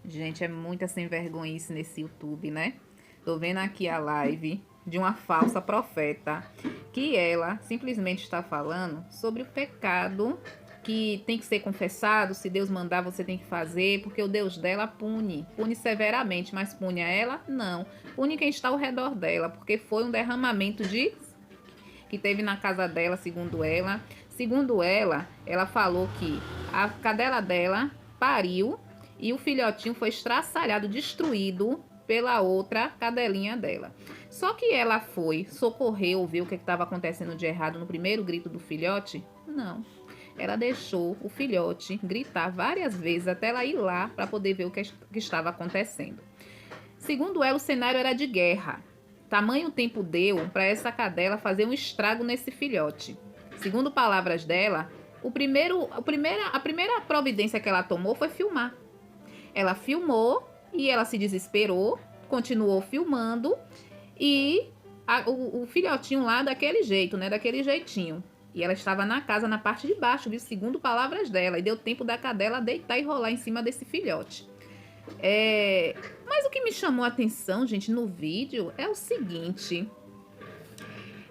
Gente, é muita sem vergonhice nesse YouTube, né? Tô vendo aqui a live de uma falsa profeta, que ela simplesmente está falando sobre o pecado que tem que ser confessado. Se Deus mandar, você tem que fazer, porque o Deus dela pune severamente, mas pune a ela? Não. Pune quem está ao redor dela, porque foi um derramamento de que teve na casa dela, segundo ela. Segundo ela, ela falou que a cadela dela pariu e o filhotinho foi estraçalhado, destruído pela outra cadelinha dela. Só que ela foi, socorreu, viu o que estava acontecendo de errado no primeiro grito do filhote? Não. Ela deixou o filhote gritar várias vezes até ela ir lá para poder ver o que estava acontecendo. Segundo ela, o cenário era de guerra. Tamanho tempo deu para essa cadela fazer um estrago nesse filhote. Segundo palavras dela, a primeira providência que ela tomou foi filmar. Ela filmou e ela se desesperou, continuou filmando e o filhotinho lá daquele jeito, né? Daquele jeitinho. E ela estava na casa, na parte de baixo, viu? Segundo palavras dela. E deu tempo da cadela deitar e rolar em cima desse filhote. Mas o que me chamou a atenção, gente, no vídeo é o seguinte.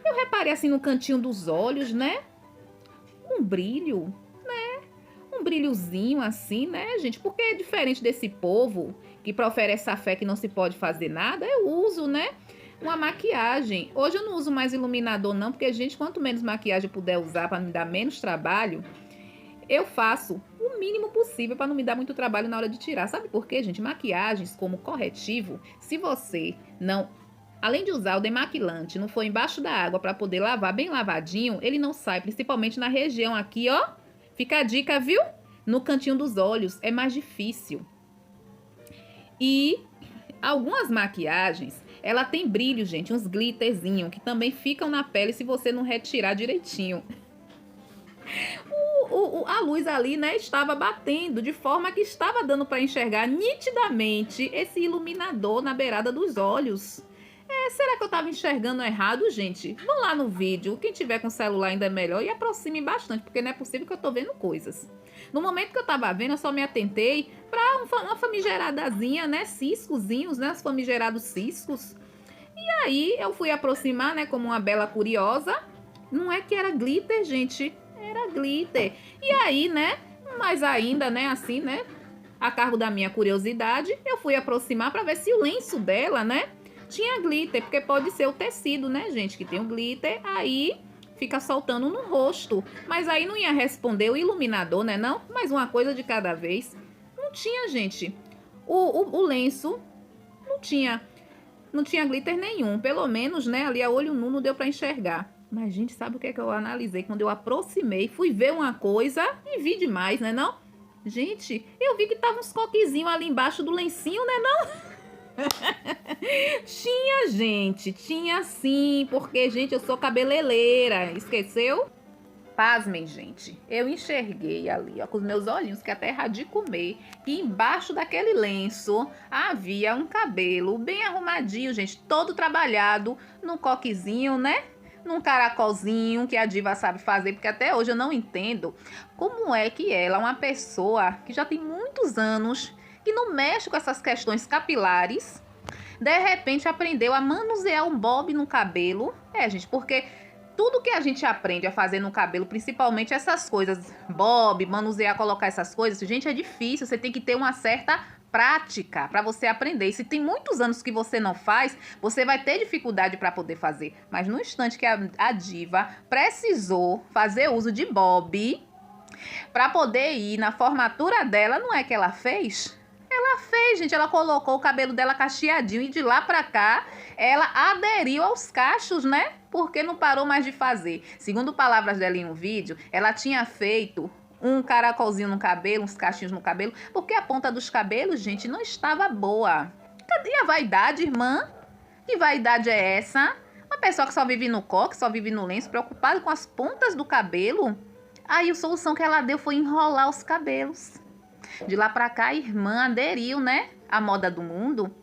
Eu reparei assim no cantinho dos olhos, né? Um brilho, né? Um brilhozinho assim, né, gente? Porque é diferente desse povo que profere essa fé que não se pode fazer nada. Eu uso, né? Uma maquiagem. Hoje eu não uso mais iluminador não, porque, gente, quanto menos maquiagem eu puder usar para me dar menos trabalho, eu faço o mínimo possível para não me dar muito trabalho na hora de tirar. Sabe por quê, gente? Maquiagens como corretivo, se você não, além de usar o demaquilante, não for embaixo da água para poder lavar bem lavadinho, ele não sai, principalmente na região aqui, ó. Fica a dica, viu? No cantinho dos olhos é mais difícil. E algumas maquiagens, ela tem brilho, gente, uns glitterzinhos que também ficam na pele se você não retirar direitinho. A luz ali, né, estava batendo de forma que estava dando para enxergar nitidamente esse iluminador na beirada dos olhos. Será que eu estava enxergando errado, gente? Vão lá no vídeo, quem tiver com celular ainda é melhor, e aproxime bastante, porque não é possível que eu tô vendo coisas. No momento que eu tava vendo, eu só me atentei para uma famigeradazinha, né, ciscozinhos, né, os famigerados ciscos. E aí eu fui aproximar, né, como uma bela curiosa. Não é que era glitter, gente, era glitter. E aí, né, mas ainda, né, assim, né, a cargo da minha curiosidade, eu fui aproximar para ver se o lenço dela, né, tinha glitter, porque pode ser o tecido, né, gente, que tem o glitter, aí fica soltando no rosto. Mas aí não ia responder o iluminador, né, não? Mas uma coisa de cada vez. Não tinha, gente. O lenço não tinha glitter nenhum. Pelo menos, né, ali a olho nu não deu para enxergar. Mas, gente, sabe o que é que eu analisei? Quando eu aproximei, fui ver uma coisa e vi demais, né, não? Gente, eu vi que tava uns coquezinhos ali embaixo do lencinho, né, não? Tinha, gente, tinha sim, porque, gente, eu sou cabeleireira, esqueceu? Pasmem, gente, eu enxerguei ali, ó, com os meus olhinhos, que até erra de comer, que embaixo daquele lenço havia um cabelo bem arrumadinho, gente, todo trabalhado, num coquezinho, né? Num caracolzinho que a diva sabe fazer, porque até hoje eu não entendo como é que ela, uma pessoa que já tem muitos anos, que não mexe com essas questões capilares, de repente aprendeu a manusear um bob no cabelo. Gente, porque tudo que a gente aprende a fazer no cabelo, principalmente essas coisas, bob, manusear, colocar essas coisas, gente, é difícil, você tem que ter uma certa prática para você aprender. E se tem muitos anos que você não faz, você vai ter dificuldade para poder fazer. Mas no instante que a diva precisou fazer uso de bob para poder ir na formatura dela, não é que ela fez? Ela fez, gente, ela colocou o cabelo dela cacheadinho e de lá pra cá ela aderiu aos cachos, né? Porque não parou mais de fazer. Segundo palavras dela em um vídeo, ela tinha feito um caracolzinho no cabelo, uns cachinhos no cabelo, porque a ponta dos cabelos, gente, não estava boa. Cadê a vaidade, irmã? Que vaidade é essa? Uma pessoa que só vive no coque, só vive no lenço, preocupada com as pontas do cabelo. Aí a solução que ela deu foi enrolar os cabelos. De lá pra cá, a irmã aderiu, né, à moda do mundo.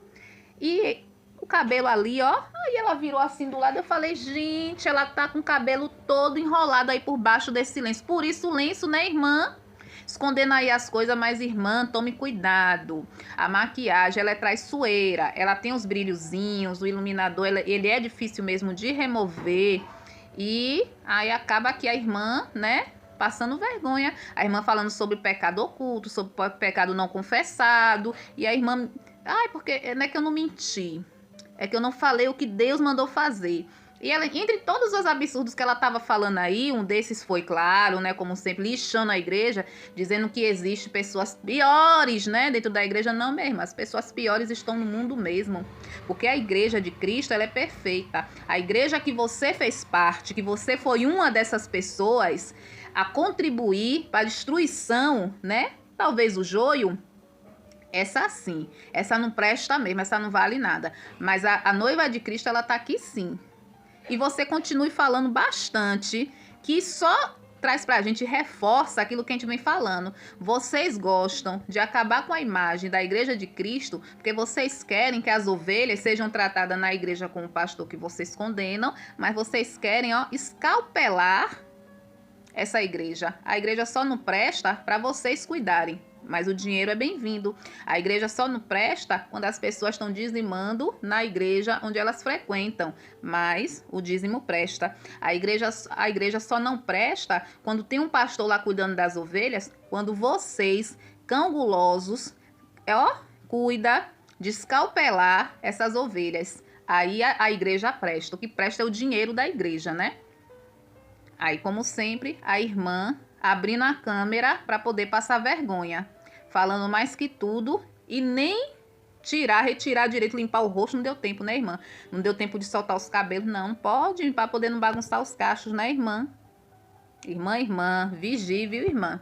E o cabelo ali, ó, aí ela virou assim do lado. Eu falei, gente, ela tá com o cabelo todo enrolado aí por baixo desse lenço. Por isso o lenço, né, irmã? escondendo aí as coisas, mas irmã, tome cuidado. A maquiagem, ela é traiçoeira, ela tem os brilhozinhos, o iluminador, ele é difícil mesmo de remover. E aí acaba que a irmã, né, passando vergonha. A irmã falando sobre pecado oculto, sobre pecado não confessado. E a irmã, ai, porque não é que eu não menti, é que eu não falei o que Deus mandou fazer. E ela, entre todos os absurdos que ela estava falando aí, um desses foi, claro, né, como sempre, lixando a igreja, dizendo que existe pessoas piores, né, dentro da igreja. Não mesmo, as pessoas piores estão no mundo mesmo, porque a igreja de Cristo, ela é perfeita. A igreja que você fez parte, que você foi uma dessas pessoas a contribuir para a destruição, né, talvez o joio, essa sim, essa não presta mesmo, essa não vale nada. Mas a noiva de Cristo, ela tá aqui sim. E você continue falando bastante, que só traz pra gente, reforça aquilo que a gente vem falando. Vocês gostam de acabar com a imagem da igreja de Cristo, porque vocês querem que as ovelhas sejam tratadas na igreja com o pastor que vocês condenam, mas vocês querem, ó, escalpelar essa igreja. A igreja só não presta para vocês cuidarem, mas o dinheiro é bem-vindo. A igreja só não presta quando as pessoas estão dizimando na igreja onde elas frequentam, mas o dízimo presta. A igreja só não presta quando tem um pastor lá cuidando das ovelhas, quando vocês, cão gulosos, cuida de escalpelar essas ovelhas. Aí a igreja presta. O que presta é o dinheiro da igreja, né? Aí, como sempre, a irmã abrindo a câmera para poder passar vergonha, falando mais que tudo e nem retirar direito, limpar o rosto, não deu tempo, né, irmã? Não deu tempo de soltar os cabelos, não pode, para poder não bagunçar os cachos, né, irmã? Irmã, vigie, viu, irmã?